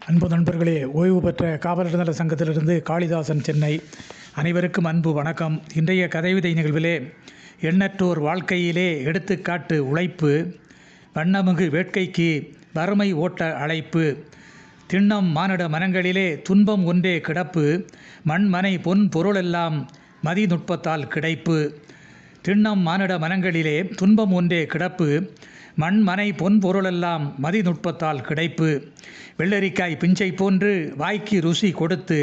அன்பு நண்பர்களே, ஓய்வு பெற்ற காவலர் நல சங்கத்திலிருந்து காளிதாசன், சென்னை. அனைவருக்கும் அன்பு வணக்கம். இன்றைய கதைவிதை நிகழ்விலே எண்ணற்றோர் வாழ்க்கையிலே எடுத்துக்காட்டு உழைப்பு, வண்ணமிகு வேட்கைக்கு வறுமை ஓட்ட அழைப்பு, திண்ணம் மானிட மனங்களிலே துன்பம் ஒன்றே கிடப்பு, மண்மனை பொன் பொருளெல்லாம் மதிநுட்பத்தால் கிடைப்பு. திண்ணம் மானிட மனங்களிலே துன்பம் ஒன்றே கிடப்பு, மண்மனை பொன் பொருளெல்லாம் மதிநுட்பத்தால் கிடைப்பு. வெள்ளரிக்காய் பிஞ்சை போன்று வாய்க்கு ருசி கொடுத்து,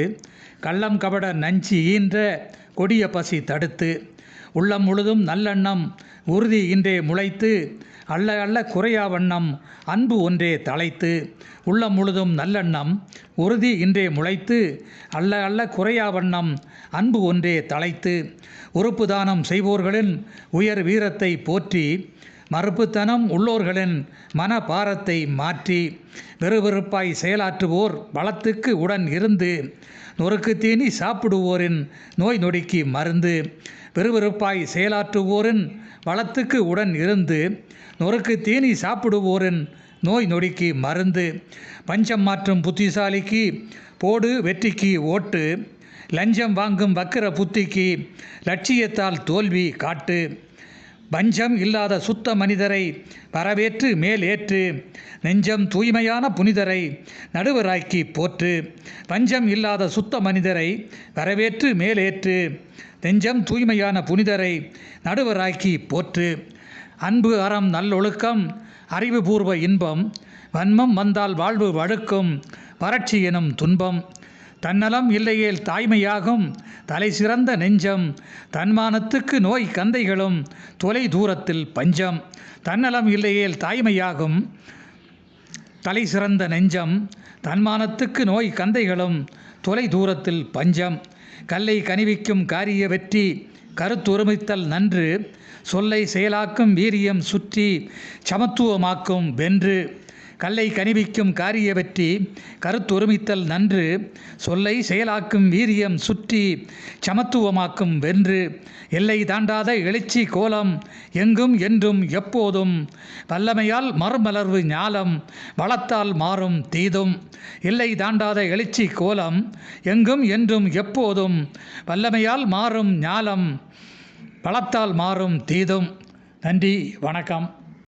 கள்ளம் கபட நஞ்சு ஈன்ற கொடிய பசி தடுத்து, உள்ளம் முழுதும் நல்லெண்ணம் உறுதி இன்றே முளைத்து, அல்ல அல்ல குறையா வண்ணம் அன்பு ஒன்றே தழைத்து. உள்ளம் முழுதும் நல்லெண்ணம் உறுதி இன்றே முளைத்து, அல்ல அல்ல குறையா வண்ணம் அன்பு ஒன்றே தழைத்து. உறுப்பு தானம் செய்வோர்களின் உயர் வீரத்தை போற்றி, மறுப்புத்தனம் உள்ளோர்களின் மன பாரத்தை மாற்றி, வெறுவெறுப்பாய் செயலாற்றுவோர் வளத்துக்கு உடன் இருந்து, நொறுக்கு தீனி சாப்பிடுவோரின் நோய் நொடிக்கு மருந்து. வெறுவெறுப்பாய் செயலாற்றுவோரின் வளத்துக்கு உடன் இருந்து, நொறுக்கு தீனி சாப்பிடுவோரின் நோய் நொடிக்கு மருந்து. பஞ்சம் மாற்றும் புத்திசாலிக்கு போடு வெற்றிக்கு ஓட்டு, லஞ்சம் வாங்கும் வக்கிர புத்திக்கு லட்சியத்தால் தோல்வி காட்டு. பஞ்சம் இல்லாத சுத்த மனிதரை வரவேற்று மேல் ஏற்று, நெஞ்சம் தூய்மையான புனிதரை நடுவராக்கி போற்று. பஞ்சம் இல்லாத சுத்த மனிதரை வரவேற்று மேலேற்று, நெஞ்சம் தூய்மையான புனிதரை நடுவராக்கி போற்று. அன்பு அறம் நல்லொழுக்கம் அறிவுபூர்வ இன்பம், வன்மம் வந்தால் வாழ்வு வழுக்கும் வறட்சி எனும் துன்பம். தன்னலம் இல்லையேல் தாய்மையாகும் தலை சிறந்த நெஞ்சம், தன்மானத்துக்கு நோய் கந்தைகளும் தொலை தூரத்தில் பஞ்சம். தன்னலம் இல்லையேல் தாய்மையாகும் தலை சிறந்த நெஞ்சம், தன்மானத்துக்கு நோய் கந்தைகளும் தொலை தூரத்தில் பஞ்சம். கல்லை கனிவிக்கும் காரிய வெற்றி கருத்தொருமித்தல் நன்று, சொல்லை செயலாக்கும் வீரியம் சுற்றி சமத்துவமாக்கும் வென்று. கல்லை கனிவிக்கும் காரிய வெற்றி கருத்தொருமித்தல் நன்று, சொல்லை செயலாக்கும் வீரியம் சுற்றி சமத்துவமாக்கும் வென்று. எல்லை தாண்டாத எழுச்சி கோலம் எங்கும் என்றும் எப்போதும், வல்லமையால் மறுமலர்வு ஞாலம் வளத்தால் மாறும் தீதும். எல்லை தாண்டாத எழுச்சி கோலம் எங்கும் என்றும் எப்போதும், வல்லமையால் மாறும் ஞாலம் வளத்தால் மாறும் தீதும். நன்றி, வணக்கம்.